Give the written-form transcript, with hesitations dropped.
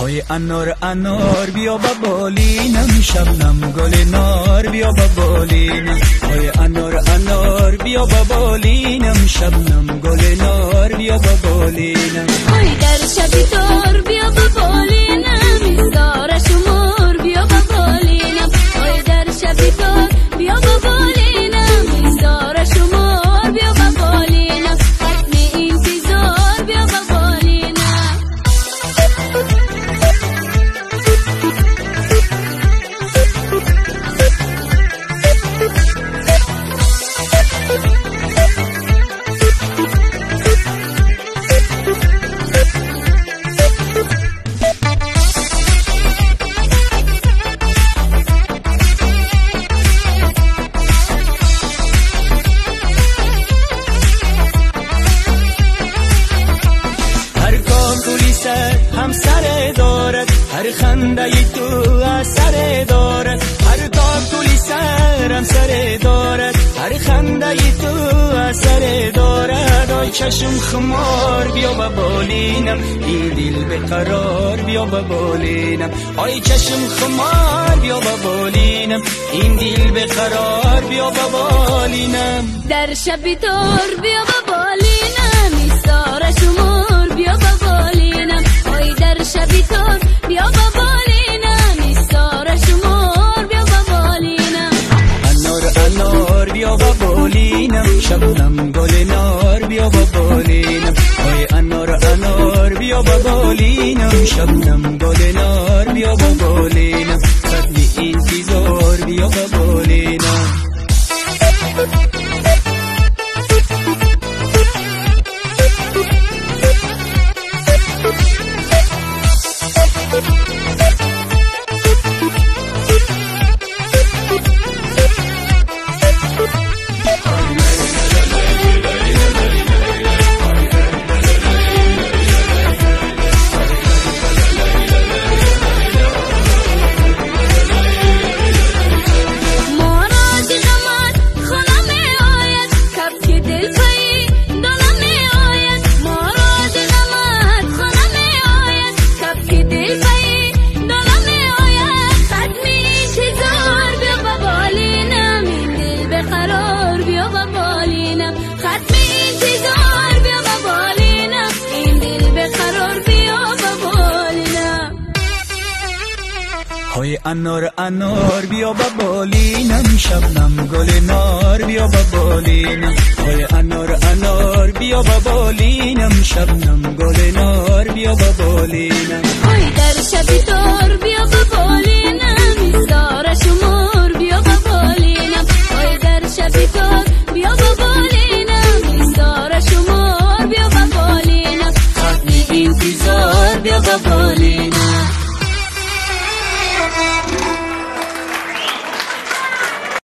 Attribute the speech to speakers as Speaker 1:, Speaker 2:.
Speaker 1: های انار انار بیا با بالینم، شبنم گل نار بیا با بالینم. های انار انار بیا با بالینم، شبنم گل نار بیا با بالینم.
Speaker 2: های در شبی دار بیا با بالینم، دار شمار بیا با بالینم. های در شبی دار بیا با بالینم، دار شمار بیا با بالینم. ختم انتظار بیا با بالینم.
Speaker 1: هم سر دارد، هر خنده تو اثر دارد. هر کار تولی سر هم سر دارد، هر خنده تو اثر دارد. آی چشم خمار بیا با بالینم، این دل به قرار بیا با بالینم. آی چشم خمار بیا با بالینم، این دل به قرار بیا با بالینم.
Speaker 2: در شب دار بیا با بالینم، ایستار شمار بیا با بالینم. ای در شبی تار بیا با بالینم، ایستار شمار بیا با بالینم.
Speaker 1: انار انار بیا با بالینم، شبنم گل نار بیا با بالینم. ای انار انار بیا با بالینم، شبنم گل نار بیا با بالینم. ختم انتظار بیا با بالینم. های انار انار بیا با بالینم، شبنم گل نار بیا با بالینم. های انار انار بیا با بالینم، شبنم گل نار بیا با بالینم.
Speaker 2: های در شبی دار بیا با بالینم، ایستار شمار بیا با بالینم. های در شبی دار بیا با بالینم، ایستار شمار بیا با بالینم.
Speaker 1: ختم انتظار بیا با بالینم.